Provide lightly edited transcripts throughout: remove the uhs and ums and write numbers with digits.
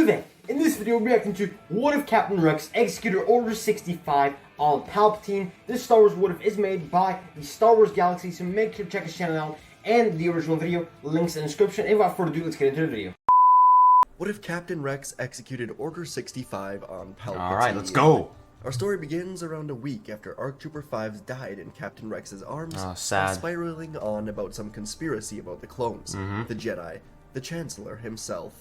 Today, in this video, we're reacting to What If Captain Rex executed Order 65 on Palpatine. This Star Wars What If is made by the Star Wars Galaxies, so make sure to check his channel out and the original video. Links in the description. And without further ado, let's get into the video. What if Captain Rex executed Order 65 on Palpatine? Alright, let's go! Our story begins around a week after ARC Trooper 5 died in Captain Rex's arms, sad. spiraling on about some conspiracy about the clones, the Jedi, the Chancellor himself.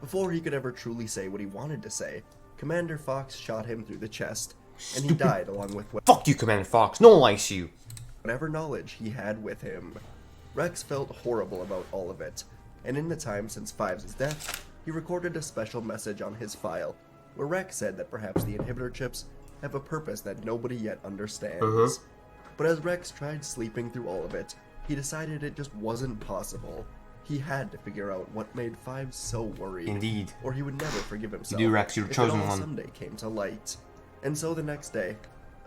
Before he could ever truly say what he wanted to say, Commander Fox shot him through the chest, and he died along with Fuck you, Commander Fox. No one likes you. whatever knowledge he had with him. Rex felt horrible about all of it, and in the time since Fives' death, he recorded a special message on his file, where Rex said that perhaps the inhibitor chips have a purpose that nobody yet understands. But as Rex tried sleeping through all of it, he decided it just wasn't possible. He had to figure out what made Fives so worried. Indeed. Or he would never forgive himself. You do, Rex. You're the chosen if it all one. someday came to light. And so the next day,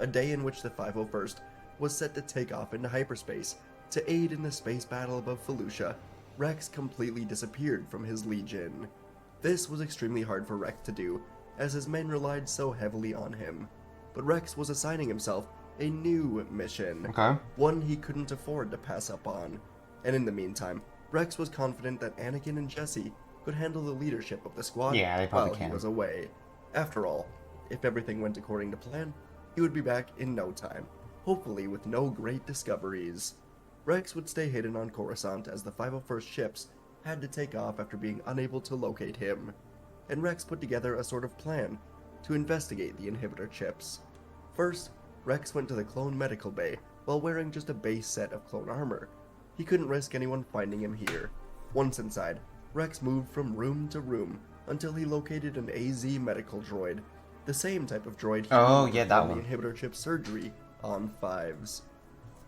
a day in which the 501st was set to take off into hyperspace to aid in the space battle above Felucia, Rex completely disappeared from his Legion. This was extremely hard for Rex to do, as his men relied so heavily on him. But Rex was assigning himself a new mission, one he couldn't afford to pass up on. And in the meantime, Rex was confident that Anakin and Jesse could handle the leadership of the squad while he was away. After all, if everything went according to plan, he would be back in no time, hopefully with no great discoveries. Rex would stay hidden on Coruscant as the 501st ships had to take off after being unable to locate him, and Rex put together a sort of plan to investigate the inhibitor chips. First, Rex went to the clone medical bay while wearing just a base set of clone armor. He couldn't risk anyone finding him here. Once inside, Rex moved from room to room until he located an AZ medical droid, the same type of droid he used for the inhibitor chip surgery on Fives.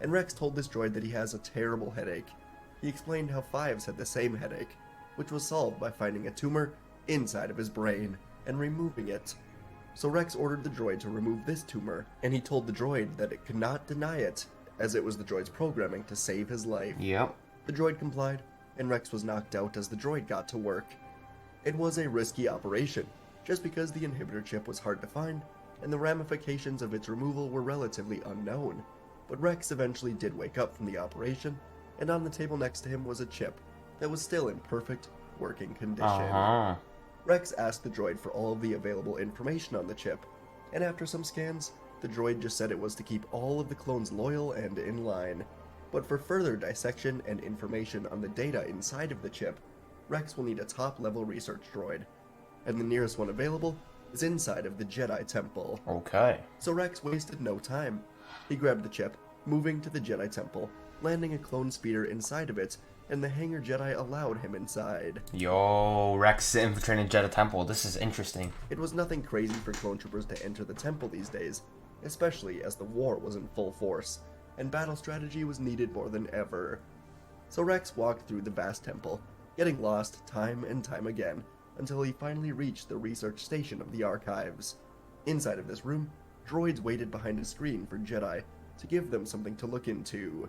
And Rex told this droid that he has a terrible headache. He explained how Fives had the same headache, which was solved by finding a tumor inside of his brain and removing it. So Rex ordered the droid to remove this tumor, and he told the droid that it could not deny it, as it was the droid's programming to save his life. The droid complied, and Rex was knocked out as the droid got to work. It was a risky operation, just because the inhibitor chip was hard to find, and the ramifications of its removal were relatively unknown. But Rex eventually did wake up from the operation, and on the table next to him was a chip that was still in perfect working condition. Rex asked the droid for all of the available information on the chip, and after some scans, the droid just said it was to keep all of the clones loyal and in line. But for further dissection and information on the data inside of the chip, Rex will need a top-level research droid, and the nearest one available is inside of the Jedi Temple. So Rex wasted no time. He grabbed the chip, moving to the Jedi Temple, landing a clone speeder inside of it, and the Hangar Jedi allowed him inside. Yo, Rex infiltrating Jedi Temple. This is interesting. It was nothing crazy for clone troopers to enter the temple these days, especially as the war was in full force, and battle strategy was needed more than ever. So Rex walked through the vast temple, getting lost time and time again, until he finally reached the research station of the archives. Inside of this room, droids waited behind a screen for Jedi to give them something to look into.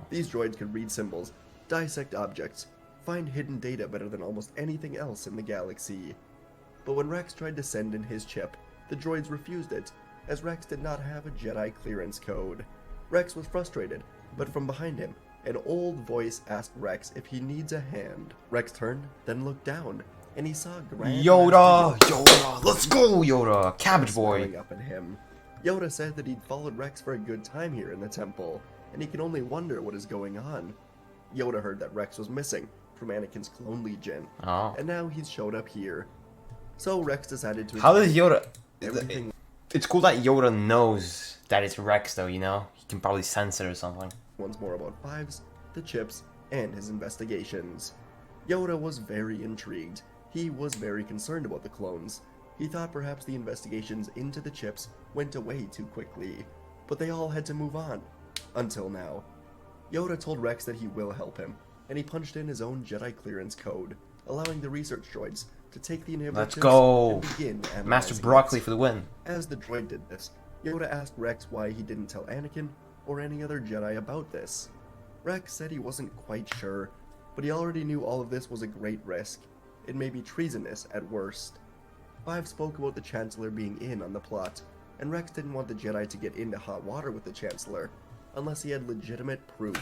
These droids could read symbols, dissect objects, find hidden data better than almost anything else in the galaxy. But when Rex tried to send in his chip, the droids refused it, as Rex did not have a Jedi clearance code. Rex was frustrated, but from behind him, an old voice asked Rex if he needs a hand. Rex turned, then looked down, and he saw Grand Yoda! Let's go, Yoda! Cabbage boy! Up at him. Yoda said that he'd followed Rex for a good time here in the temple, and he can only wonder what is going on. Yoda heard that Rex was missing from Anakin's clone legion, and now he's showed up here. So Rex decided to... How does Yoda... It's cool that Yoda knows that it's Rex, though, you know? He can probably sense it or something. Once more about Fives, the chips, and his investigations. Yoda was very intrigued. He was very concerned about the clones. He thought perhaps the investigations into the chips went away too quickly, but they all had to move on. Until now. Yoda told Rex that he will help him, and he punched in his own Jedi clearance code, allowing the research droids to take the inhibitor chips and begin analyzing Master Broccoli for the win. As the droid did this, Yoda asked Rex why he didn't tell Anakin or any other Jedi about this. Rex said he wasn't quite sure, but he already knew all of this was a great risk, it may be treasonous at worst. Five spoke about the Chancellor being in on the plot, and Rex didn't want the Jedi to get into hot water with the Chancellor unless he had legitimate proof.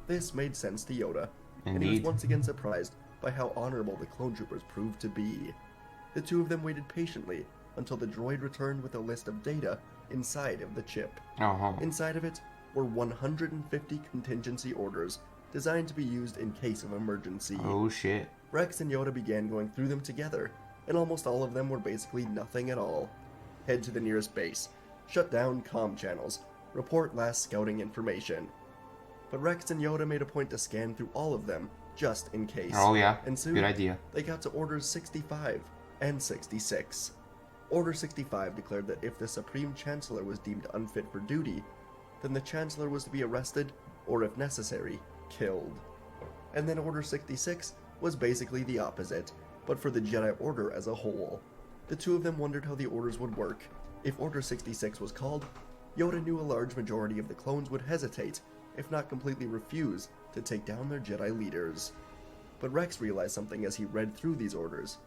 This made sense to Yoda, and he was once again surprised by how honorable the clone troopers proved to be. The two of them waited patiently until the droid returned with a list of data inside of the chip. Inside of it were 150 contingency orders designed to be used in case of emergency. Oh shit. Rex and Yoda began going through them together, and almost all of them were basically nothing at all. Head to the nearest base, shut down comm channels, report last scouting information. But Rex and Yoda made a point to scan through all of them, just in case. Oh yeah, and soon, good idea. They got to Orders 65 and 66. Order 65 declared that if the Supreme Chancellor was deemed unfit for duty, then the Chancellor was to be arrested, or if necessary, killed. And then Order 66 was basically the opposite, but for the Jedi Order as a whole. The two of them wondered how the orders would work. If Order 66 was called, Yoda knew a large majority of the clones would hesitate, if not completely refuse, to take down their Jedi leaders. But Rex realized something as he read through these orders.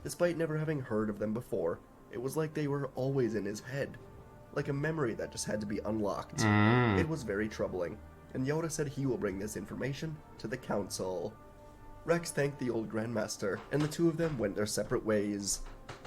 Despite never having heard of them before, it was like they were always in his head, like a memory that just had to be unlocked. It was very troubling, and Yoda said he will bring this information to the Council. Rex thanked the old Grandmaster, and the two of them went their separate ways.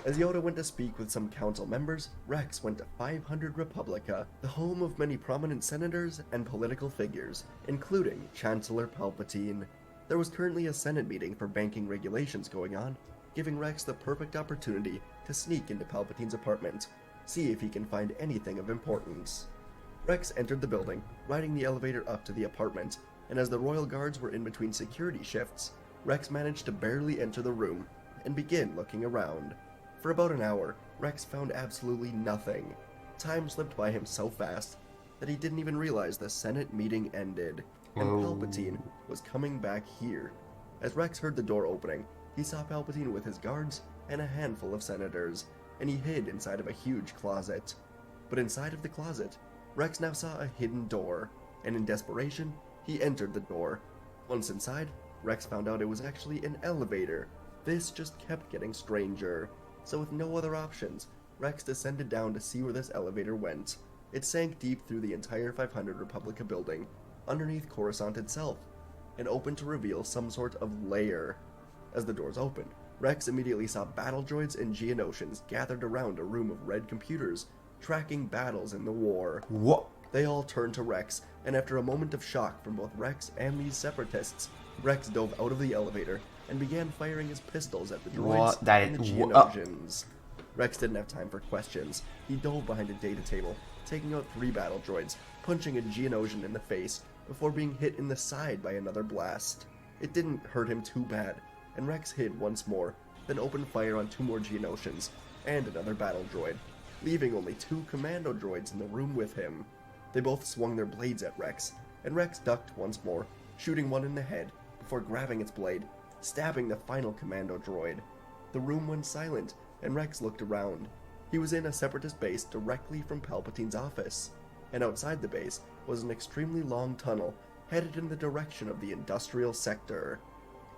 As Yoda went to speak with some council members, Rex went to 500 Republica, the home of many prominent senators and political figures, including Chancellor Palpatine. There was currently a Senate meeting for banking regulations going on, giving Rex the perfect opportunity to sneak into Palpatine's apartment, see if he can find anything of importance. Rex entered the building, riding the elevator up to the apartment, and as the royal guards were in between security shifts, Rex managed to barely enter the room and begin looking around. For about an hour, Rex found absolutely nothing. Time slipped by him so fast that he didn't even realize the Senate meeting ended, and Palpatine was coming back here. As Rex heard the door opening, he saw Palpatine with his guards and a handful of senators, and he hid inside of a huge closet. But inside of the closet, Rex now saw a hidden door, and in desperation, he entered the door. Once inside, Rex found out it was actually an elevator. This just kept getting stranger. So with no other options, Rex descended down to see where this elevator went. It sank deep through the entire 500 Republica building, underneath Coruscant itself, and opened to reveal some sort of lair. As the doors opened, Rex immediately saw battle droids and Geonosians gathered around a room of red computers, tracking battles in the war. What? They all turned to Rex, and after a moment of shock from both Rex and these separatists, Rex dove out of the elevator and began firing his pistols at the droids and the Geonosians. Rex didn't have time for questions. He dove behind a data table, taking out 3 battle droids, punching a Geonosian in the face, before being hit in the side by another blast. It didn't hurt him too bad, and Rex hid once more, then opened fire on 2 more Geonosians, and another battle droid, leaving only 2 commando droids in the room with him. They both swung their blades at Rex, and Rex ducked once more, shooting one in the head, before grabbing its blade, stabbing the final commando droid. The room went silent, and Rex looked around. He was in a separatist base directly from Palpatine's office, and outside the base was an extremely long tunnel headed in the direction of the industrial sector.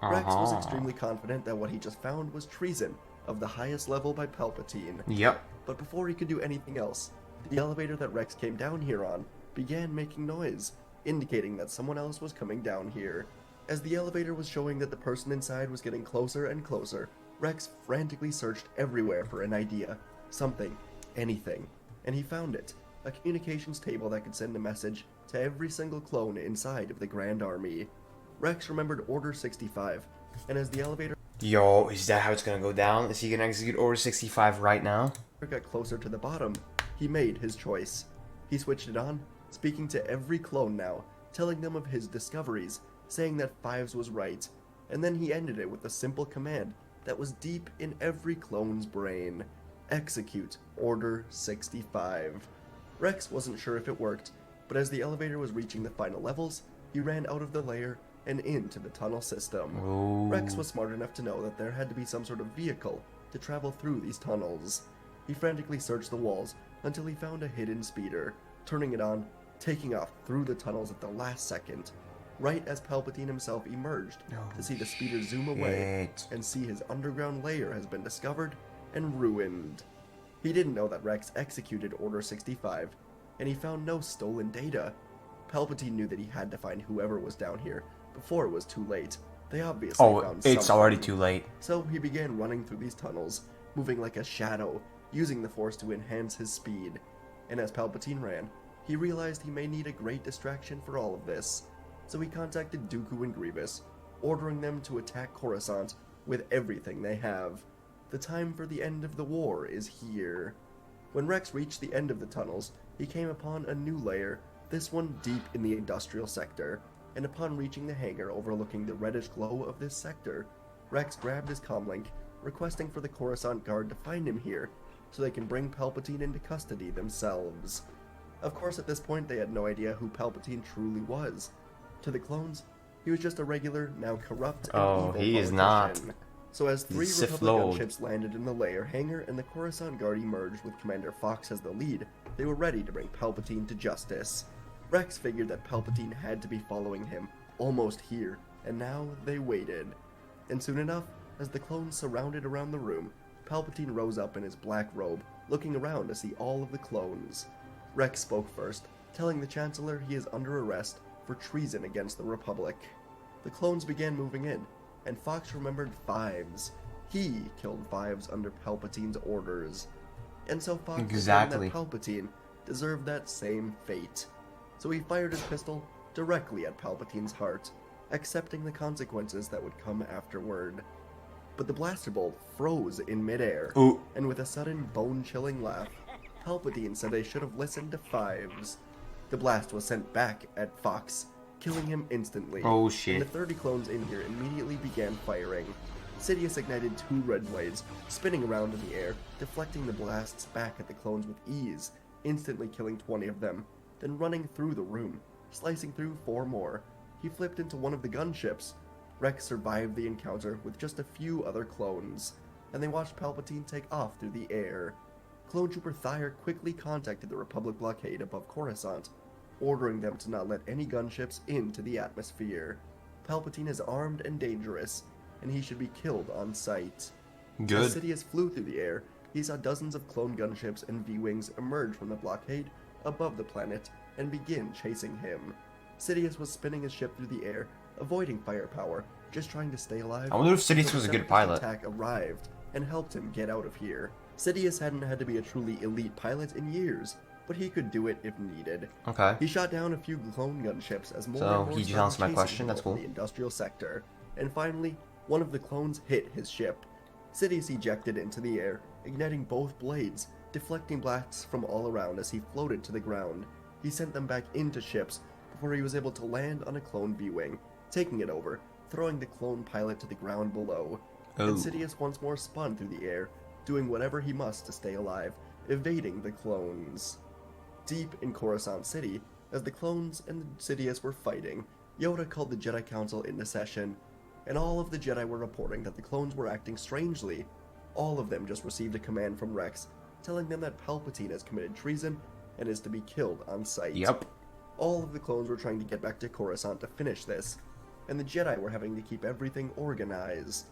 Rex was extremely confident that what he just found was treason of the highest level by Palpatine. Yep. But before he could do anything else, the elevator that Rex came down here on began making noise, indicating that someone else was coming down here. As the elevator was showing that the person inside was getting closer and closer, Rex frantically searched everywhere for an idea, something, anything, and he found it. A communications table that could send a message to every single clone inside of the Grand Army. Rex remembered Order 65, and as the elevator Yo, is that how it's gonna go down? Is he gonna execute Order 65 right now? got closer to the bottom, he made his choice. He switched it on, speaking to every clone now, telling them of his discoveries, saying that Fives was right, and then he ended it with a simple command that was deep in every clone's brain. Execute Order 65. Rex wasn't sure if it worked, but as the elevator was reaching the final levels, he ran out of the layer and into the tunnel system. Rex was smart enough to know that there had to be some sort of vehicle to travel through these tunnels. He frantically searched the walls until he found a hidden speeder, turning it on, taking off through the tunnels at the last second. right as Palpatine himself emerged to see the speeder zoom away and see his underground lair has been discovered and ruined. He didn't know that Rex executed Order 65, and he found no stolen data. Palpatine knew that he had to find whoever was down here before it was too late. They obviously found it's something. already too late. So he began running through these tunnels, moving like a shadow, using the Force to enhance his speed. And as Palpatine ran, he realized he may need a great distraction for all of this. So he contacted Dooku and Grievous, ordering them to attack Coruscant with everything they have. The time for the end of the war is here. When Rex reached the end of the tunnels, he came upon a new lair, this one deep in the industrial sector, and upon reaching the hangar overlooking the reddish glow of this sector, Rex grabbed his comlink, requesting for the Coruscant Guard to find him here, so they can bring Palpatine into custody themselves. Of course, at this point, they had no idea who Palpatine truly was. To the clones, he was just a regular, now corrupt and evil he is politician. not. So as 3 Sith Republic Lord. gunships landed in the lair hangar and the Coruscant Guard emerged with Commander Fox as the lead, they were ready to bring Palpatine to justice. Rex figured that Palpatine had to be following him, almost here, and now they waited. And soon enough, as the clones surrounded around the room, Palpatine rose up in his black robe, looking around to see all of the clones. Rex spoke first, telling the Chancellor he is under arrest for treason against the Republic. The clones began moving in, and Fox remembered Fives. He killed Fives under Palpatine's orders. And so Fox decided that Palpatine deserved that same fate. So he fired his pistol directly at Palpatine's heart, accepting the consequences that would come afterward. But the blaster bolt froze in midair, and with a sudden bone-chilling laugh, Palpatine said they should have listened to Fives. The blast was sent back at Fox, killing him instantly. Oh shit. And the 30 clones in here immediately began firing. Sidious ignited 2 red blades, spinning around in the air, deflecting the blasts back at the clones with ease, instantly killing 20 of them, then running through the room, slicing through 4 more. He flipped into one of the gunships. Rex survived the encounter with just a few other clones, and they watched Palpatine take off through the air. Clone Trooper Thyre quickly contacted the Republic blockade above Coruscant, ordering them to not let any gunships into the atmosphere. Palpatine is armed and dangerous, and he should be killed on sight. Good. As Sidious flew through the air, he saw dozens of clone gunships and V-Wings emerge from the blockade above the planet and begin chasing him. Sidious was spinning his ship through the air, avoiding firepower, just trying to stay alive. I wonder if Sidious was a good pilot. Attack arrived and helped him get out of here. Sidious hadn't had to be a truly elite pilot in years, but he could do it if needed. Okay. He shot down a few clone gunships as more So, and more he just started answered my chasing question, him that's over cool. the industrial sector, and finally, one of the clones hit his ship. Sidious ejected into the air, igniting both blades, deflecting blasts from all around as he floated to the ground. He sent them back into ships before he was able to land on a clone V-Wing, taking it over, throwing the clone pilot to the ground below. And Sidious once more spun through the air, doing whatever he must to stay alive, evading the clones. Deep in Coruscant City, as the clones and Sidious were fighting, Yoda called the Jedi Council into session, and all of the Jedi were reporting that the clones were acting strangely. All of them just received a command from Rex, telling them that Palpatine has committed treason and is to be killed on sight. Yep. All of the clones were trying to get back to Coruscant to finish this, and the Jedi were having to keep everything organized.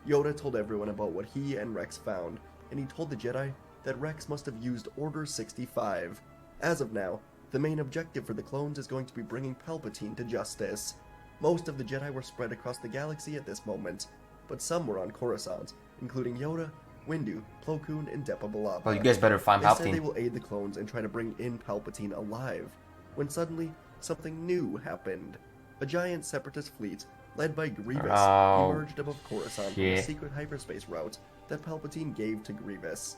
Yoda told everyone about what he and Rex found, and he told the Jedi that Rex must have used Order 65. As of now, the main objective for the clones is going to be bringing Palpatine to justice. Most of the Jedi were spread across the galaxy at this moment, but some were on Coruscant, including Yoda, Windu, Plo Koon, and Depa Billaba. Well, you guys better find They said Palpatine. they will aid the clones and try to bring in Palpatine alive, when suddenly, something new happened. A giant separatist fleet, led by Grievous, emerged above Coruscant from a secret hyperspace route that Palpatine gave to Grievous.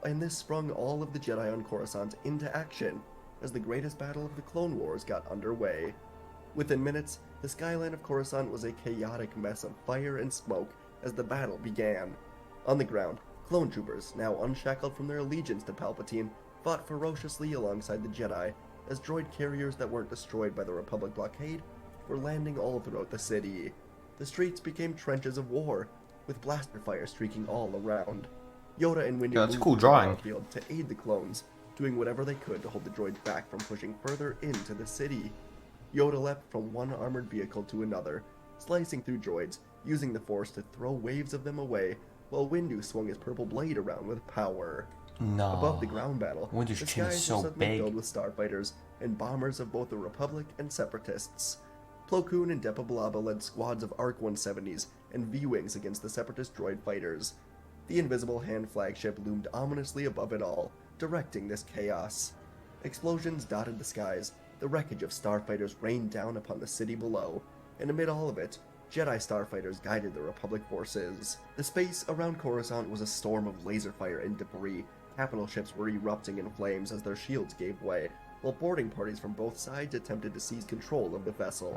And this sprung all of the Jedi on Coruscant into action, as the greatest battle of the Clone Wars got underway. Within minutes, the skyline of Coruscant was a chaotic mess of fire and smoke as the battle began. On the ground, clone troopers, now unshackled from their allegiance to Palpatine, fought ferociously alongside the Jedi, as droid carriers that weren't destroyed by the Republic blockade were landing all throughout the city. The streets became trenches of war, with blaster fire streaking all around. Yoda and Windu that's a moved cool to the drawing. battlefield to aid the clones, doing whatever they could to hold the droids back from pushing further into the city. Yoda leapt from one armored vehicle to another, slicing through droids, using the Force to throw waves of them away, while Windu swung his purple blade around with power. No. Above the ground battle, Windu's the chin is skies so were suddenly big. filled with starfighters and bombers of both the Republic and Separatists. Plo Koon and Depa Billaba led squads of ARC-170s and V-Wings against the Separatist droid fighters. The Invisible Hand flagship loomed ominously above it all, directing this chaos. Explosions dotted the skies, the wreckage of starfighters rained down upon the city below, and amid all of it, Jedi starfighters guided the Republic forces. The space around Coruscant was a storm of laser fire and debris. Capital ships were erupting in flames as their shields gave way, while boarding parties from both sides attempted to seize control of the vessels.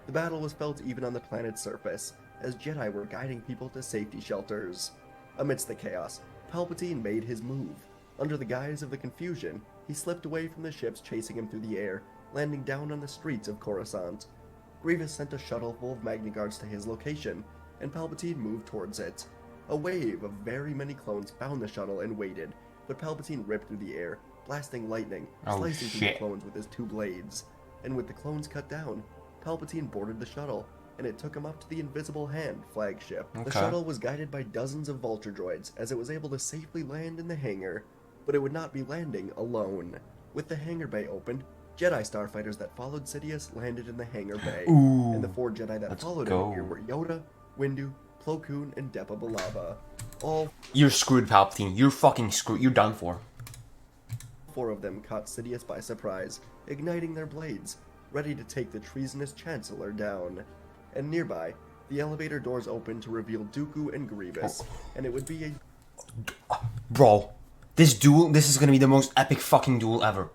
The battle was felt even on the planet's surface, as Jedi were guiding people to safety shelters. Amidst the chaos, Palpatine made his move. Under the guise of the confusion, he slipped away from the ships chasing him through the air, landing down on the streets of Coruscant. Grievous sent a shuttle full of Magna Guards to his location, and Palpatine moved towards it. A wave of very many clones found the shuttle and waited, but Palpatine ripped through the air, blasting lightning, slicing through the clones with his two blades. And with the clones cut down, Palpatine boarded the shuttle, and it took him up to the Invisible Hand flagship. The shuttle was guided by dozens of vulture droids, as it was able to safely land in the hangar, but it would not be landing alone. With the hangar bay opened, Jedi starfighters that followed Sidious landed in the hangar bay, and the 4 Jedi that followed him here were Yoda, Windu, Plo Koon, and Depa Billaba. You're screwed, Palpatine. You're fucking screwed. You're done for. 4 of them caught Sidious by surprise, igniting their blades, ready to take the treasonous Chancellor down. And nearby, the elevator doors opened to reveal Dooku and Grievous, and it would be a... Bro, this is gonna be the most epic fucking duel ever.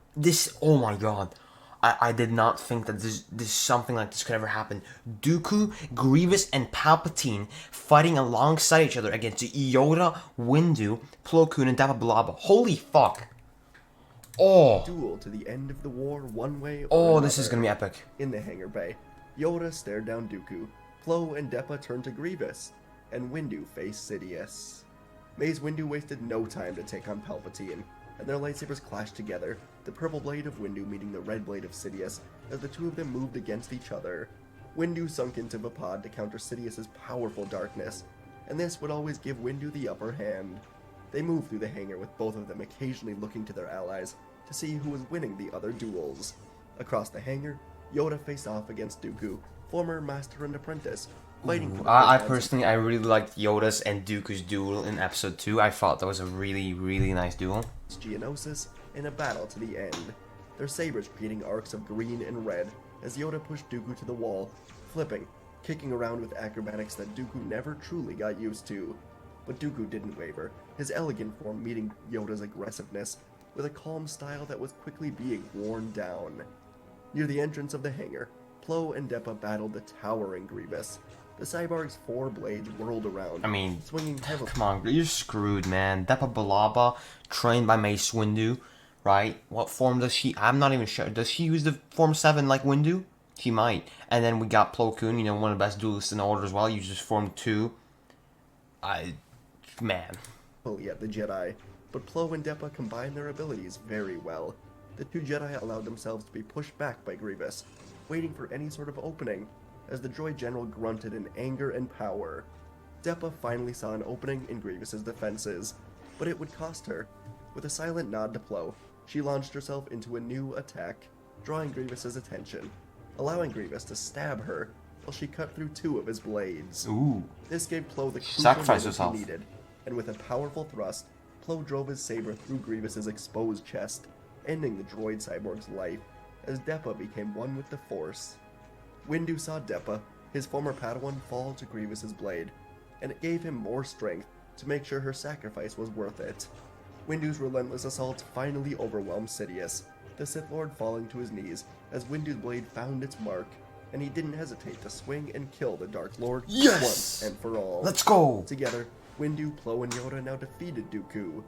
Oh my god. I did not think that this something like this could ever happen. Dooku, Grievous, and Palpatine fighting alongside each other against Yoda, Windu, Plo Koon, and Depa Billaba. Holy fuck. Duel to the end of the war one way or another. This is gonna be epic. In the hangar bay, Yoda stared down Dooku, Plo and Depa turned to Grievous, and Windu faced Sidious. Mace Windu wasted no time to take on Palpatine, and their lightsabers clashed together, the purple blade of Windu meeting the red blade of Sidious as the two of them moved against each other. Windu sunk into Vapad to counter Sidious's powerful darkness, and this would always give Windu the upper hand. They moved through the hangar with both of them occasionally looking to their allies to see who was winning the other duels. Across the hangar, Yoda faced off against Dooku, former master and apprentice, fighting for I personally, I really liked Yoda's and Dooku's duel in episode 2. I thought that was a really, really nice duel. Geonosis in a battle to the end, their sabers creating arcs of green and red as Yoda pushed Dooku to the wall, flipping, kicking around with acrobatics that Dooku never truly got used to. But Dooku didn't waver, his elegant form meeting Yoda's aggressiveness with a calm style that was quickly being worn down. Near the entrance of the hangar, Plo and Depa battled the towering Grievous. The cyborg's 4 blades whirled around, swinging heavily. Come on, you're screwed, man. Depa Billaba, trained by Mace Windu, right? What form does she... I'm not even sure. Does she use the Form 7 like Windu? She might. And then we got Plo Koon, one of the best duelists in the Order as well. Uses Form 2. Man. At the Jedi, but Plo and Depa combined their abilities very well. The 2 Jedi allowed themselves to be pushed back by Grievous, waiting for any sort of opening, as the droid general grunted in anger and power. Depa finally saw an opening in Grievous's defenses, but it would cost her. With a silent nod to Plo, she launched herself into a new attack, drawing Grievous's attention, allowing Grievous to stab her while she cut through 2 of his blades. This gave Plo the crucial he needed, and with a powerful thrust, Plo drove his saber through Grievous's exposed chest, ending the droid cyborg's life, as Depa became one with the Force. Windu saw Depa, his former Padawan, fall to Grievous's blade, and it gave him more strength to make sure her sacrifice was worth it. Windu's relentless assault finally overwhelmed Sidious, the Sith Lord falling to his knees as Windu's blade found its mark, and he didn't hesitate to swing and kill the Dark Lord once and for all. Let's go! Together, Windu, Plo, and Yoda now defeated Dooku.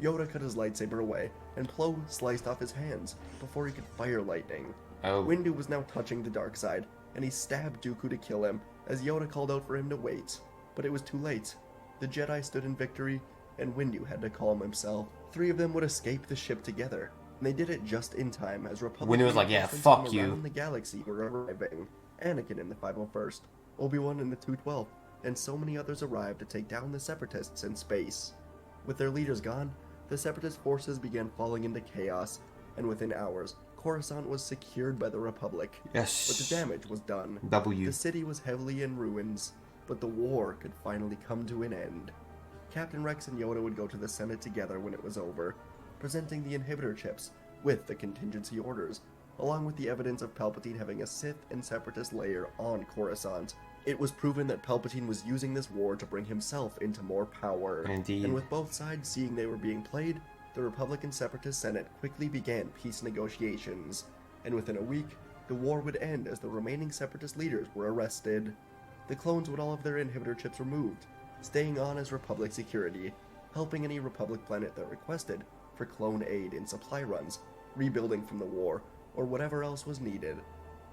Yoda cut his lightsaber away, and Plo sliced off his hands before he could fire lightning. Windu was now touching the dark side, and he stabbed Dooku to kill him, as Yoda called out for him to wait. But it was too late. The Jedi stood in victory, and Windu had to calm himself. 3 of them would escape the ship together, And they did it just in time as Republic When it was like, yeah, reinforcements fuck from you. around the galaxy were arriving. Anakin in the 501st, Obi-Wan in the 212th, and so many others arrived to take down the Separatists in space. With their leaders gone, the Separatist forces began falling into chaos, and within hours, Coruscant was secured by the Republic. Yes. But the damage was done. W. The city was heavily in ruins, but the war could finally come to an end. Captain Rex and Yoda would go to the Senate together when it was over, presenting the inhibitor chips with the contingency orders, along with the evidence of Palpatine having a Sith and Separatist lair on Coruscant. It was proven that Palpatine was using this war to bring himself into more power. Indeed. And with both sides seeing they were being played, the Republican Separatist Senate quickly began peace negotiations, and within a week, the war would end as the remaining Separatist leaders were arrested. The clones would all have their inhibitor chips removed, staying on as Republic security, helping any Republic planet that requested for clone aid in supply runs, rebuilding from the war, or whatever else was needed.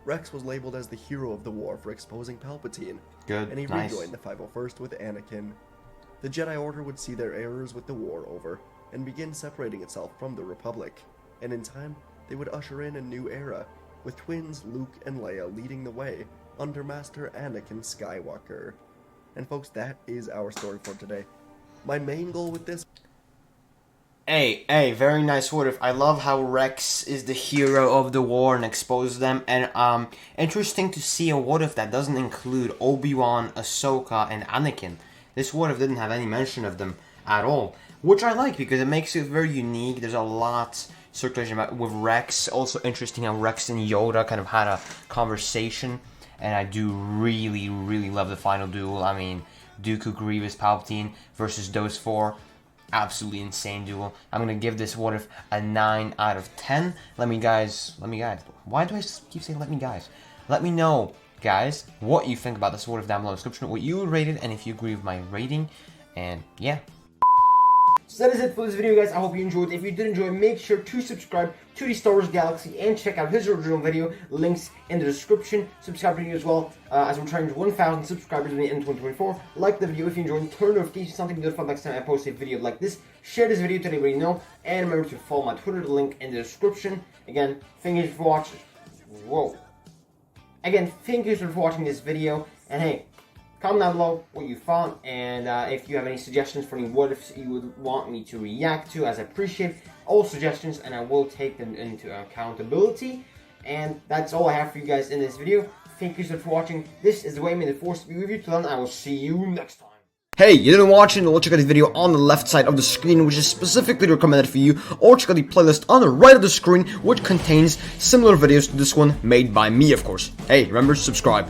Rex was labeled as the hero of the war for exposing Palpatine, Good. and he Nice. rejoined the 501st with Anakin. The Jedi Order would see their errors with the war over, and begin separating itself from the Republic, and in time, they would usher in a new era, with twins Luke and Leia leading the way under Master Anakin Skywalker. And folks, that is our story for today. My main goal with this... Hey, very nice what if. I love how Rex is the hero of the war and exposes them, and interesting to see a what if that doesn't include Obi-Wan, Ahsoka, and Anakin. This what if didn't have any mention of them at all, which I like because it makes it very unique. There's a lot circulation about with Rex. Also interesting how Rex and Yoda kind of had a conversation, and I do really love the final duel. I mean, Dooku, Grievous, Palpatine versus those four. Absolutely insane duel. I'm gonna give this what if a 9 out of 10. Let me guys. Why do I keep saying let me guys? Let me know, guys, what you think about this what if down below in the description, what you would rate it, and if you agree with my rating. And yeah. So that is it for this video, guys. I hope you enjoyed. If you did enjoy, make sure to subscribe to the Star Wars Galaxy and check out his original video. Links in the description. Subscribe to me as well, as we're trying to 1,000 subscribers in 2024. Like the video if you enjoyed. Turn notifications on to be notified next time I post a video like this. Share this video to anybody you know. And remember to follow my Twitter, the link in the description. Again, thank you for watching. Thank you for watching this video. And hey, comment down below what you thought, and if you have any suggestions for any what ifs you would want me to react to, as I appreciate all suggestions and I will take them into accountability. And that's all I have for you guys in this video. Thank you so much for watching. This is the way, may the force be with you. Till then, I will see you next time. Hey, you didn't watch it? Well, check out the video on the left side of the screen, which is specifically recommended for you, or check out the playlist on the right of the screen, which contains similar videos to this one, made by me, of course. Hey, remember, subscribe.